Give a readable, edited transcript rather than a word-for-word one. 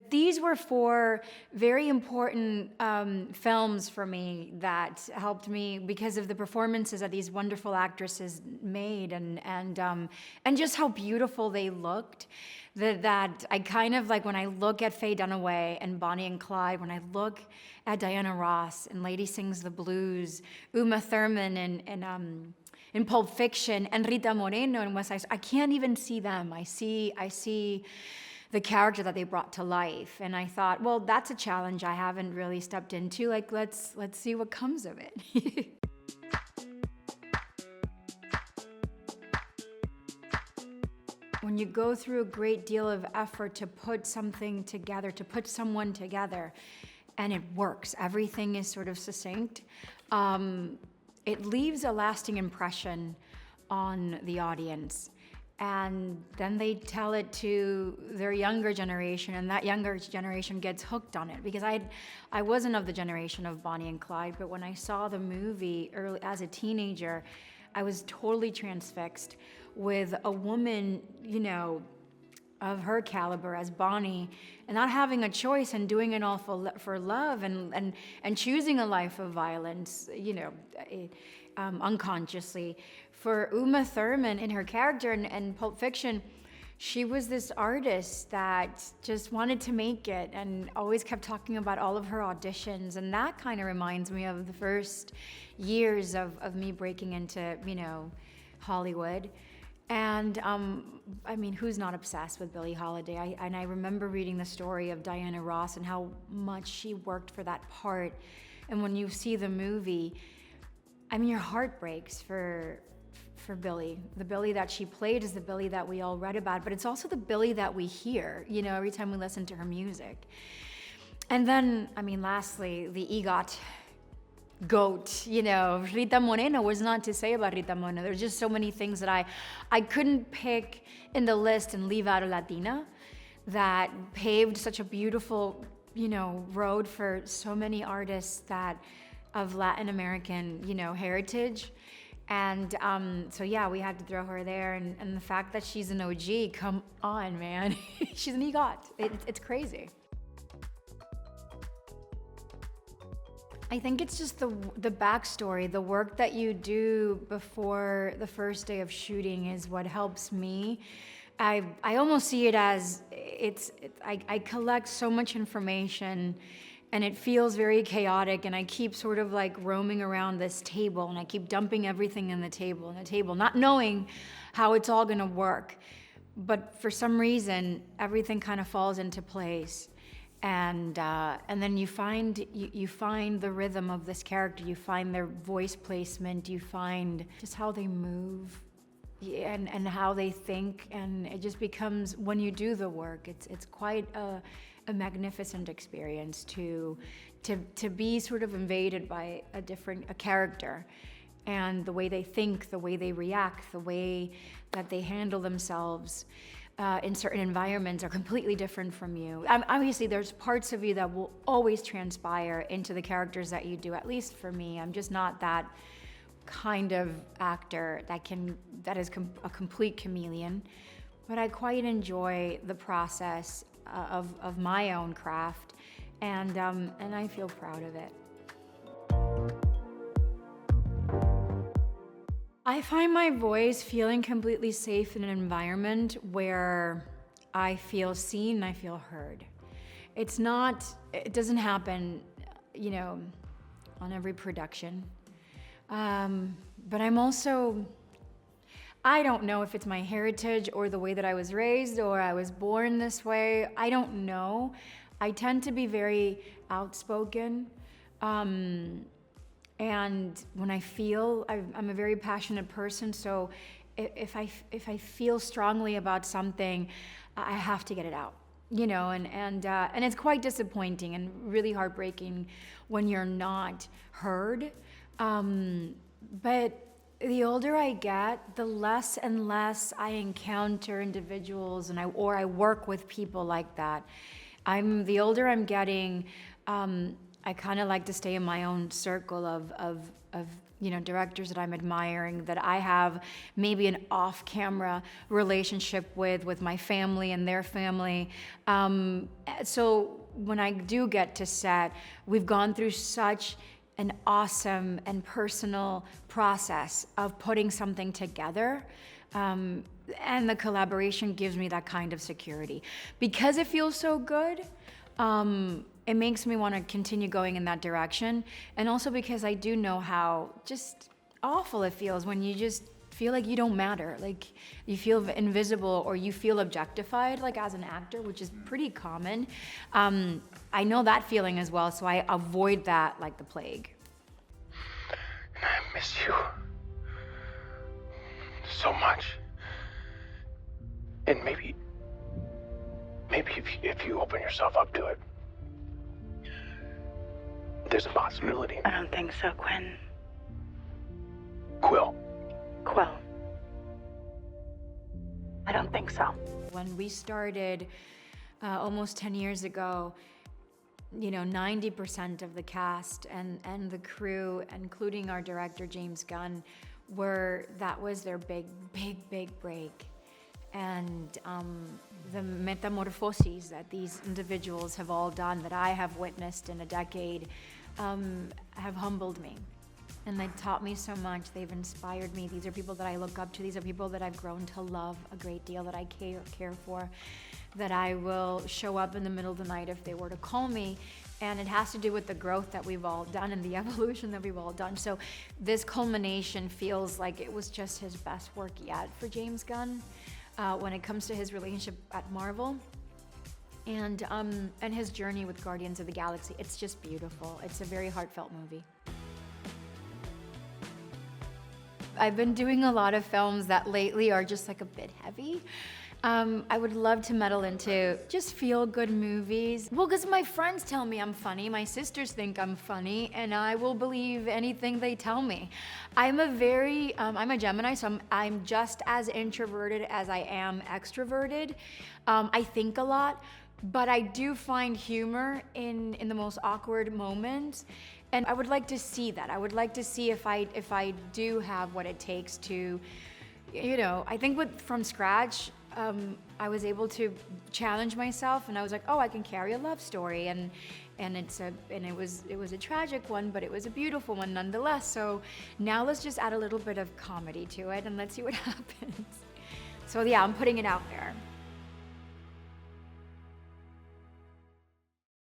these were four very important films for me that helped me because of the performances that these wonderful actresses made, and just how beautiful they looked. That I kind of like when I look at Faye Dunaway and Bonnie and Clyde, when I look at Diana Ross and Lady Sings the Blues, Uma Thurman in Pulp Fiction, and Rita Moreno in West Side, I can't even see them. I see the character that they brought to life, and I thought, well, that's a challenge I haven't really stepped into. Like, let's see what comes of it. When you go through a great deal of effort to put something together, to put someone together, and it works, everything is sort of succinct, it leaves a lasting impression on the audience. And then they tell it to their younger generation, and that younger generation gets hooked on it. Because I wasn't of the generation of Bonnie and Clyde, but when I saw the movie early as a teenager, I was totally transfixed with a woman, you know, of her caliber as Bonnie, and not having a choice and doing it all for love and choosing a life of violence, you know, unconsciously. For Uma Thurman in her character in Pulp Fiction, she was this artist that just wanted to make it and always kept talking about all of her auditions, and that kind of reminds me of the first years of me breaking into, you know, Hollywood. And I mean, who's not obsessed with Billie Holiday? I remember reading the story of Diana Ross and how much she worked for that part. And when you see the movie, I mean, your heart breaks for Billie. The Billie that she played is the Billie that we all read about, but it's also the Billie that we hear, you know, every time we listen to her music. And then, I mean, lastly, the EGOT GOAT, you know, Rita Moreno. Was not to say about Rita Moreno. There's just so many things that I couldn't pick in the list and leave out a Latina that paved such a beautiful, you know, road for so many artists that of Latin American, you know, heritage. And so yeah, we had to throw her there, and the fact that she's an OG, come on, man. She's an EGOT. It's crazy. I think it's just the backstory, the work that you do before the first day of shooting is what helps me. I almost see it as I collect so much information, and it feels very chaotic, and I keep sort of like roaming around this table, and I keep dumping everything in the table, not knowing how it's all gonna work. But for some reason, everything kind of falls into place. And then you find the rhythm of this character, you find their voice placement, you find just how they move and how they think, and it just becomes, when you do the work, it's quite a magnificent experience to be sort of invaded by a character, and the way they think, the way they react, the way that they handle themselves in certain environments are completely different from you. Obviously, there's parts of you that will always transpire into the characters that you do. At least for me, I'm just not that kind of actor that is a complete chameleon. But I quite enjoy the process of my own craft, and I feel proud of it. I find my voice feeling completely safe in an environment where I feel seen, I feel heard. It doesn't happen, you know, on every production. But I'm also, I don't know if it's my heritage or the way that I was raised or I was born this way. I don't know. I tend to be very outspoken. And when I feel, I'm a very passionate person, so if I feel strongly about something, I have to get it out, you know, and it's quite disappointing and really heartbreaking when you're not heard. But the older I get, the less and less I encounter individuals or I work with people like that. The older I'm getting, I kind of like to stay in my own circle of directors that I'm admiring, that I have maybe an off-camera relationship with my family and their family. So when I do get to set, we've gone through such an awesome and personal process of putting something together. And the collaboration gives me that kind of security. Because it feels so good, it makes me want to continue going in that direction. And also because I do know how just awful it feels when you just feel like you don't matter, like you feel invisible or you feel objectified, like as an actor, which is pretty common. I know that feeling as well, so I avoid that like the plague. And I miss you so much. And maybe if you open yourself up to it, there's a possibility. I don't think so, Quinn. Quill. I don't think so. When we started almost 10 years ago, 90% of the cast and the crew, including our director, James Gunn, that was their big break. And the metamorphoses that these individuals have all done, that I have witnessed in a decade, have humbled me. And they've taught me so much. They've inspired me. These are people that I look up to. These are people that I've grown to love a great deal, that I care for, that I will show up in the middle of the night if they were to call me. And it has to do with the growth that we've all done and the evolution that we've all done. So this culmination feels like it was just his best work yet for James Gunn when it comes to his relationship at Marvel. And his journey with Guardians of the Galaxy. It's just beautiful. It's a very heartfelt movie. I've been doing a lot of films that lately are just like a bit heavy. I would love to meddle into just feel-good movies. Well, because my friends tell me I'm funny, my sisters think I'm funny, and I will believe anything they tell me. I'm a Gemini, so I'm just as introverted as I am extroverted. I think a lot, but I do find humor in the most awkward moments. And I would like to see that. I would like to see if I do have what it takes to, I think from scratch, I was able to challenge myself, and I was like, oh, I can carry a love story, and it was a tragic one, but it was a beautiful one nonetheless. So now let's just add a little bit of comedy to it, and let's see what happens. So yeah, I'm putting it out there.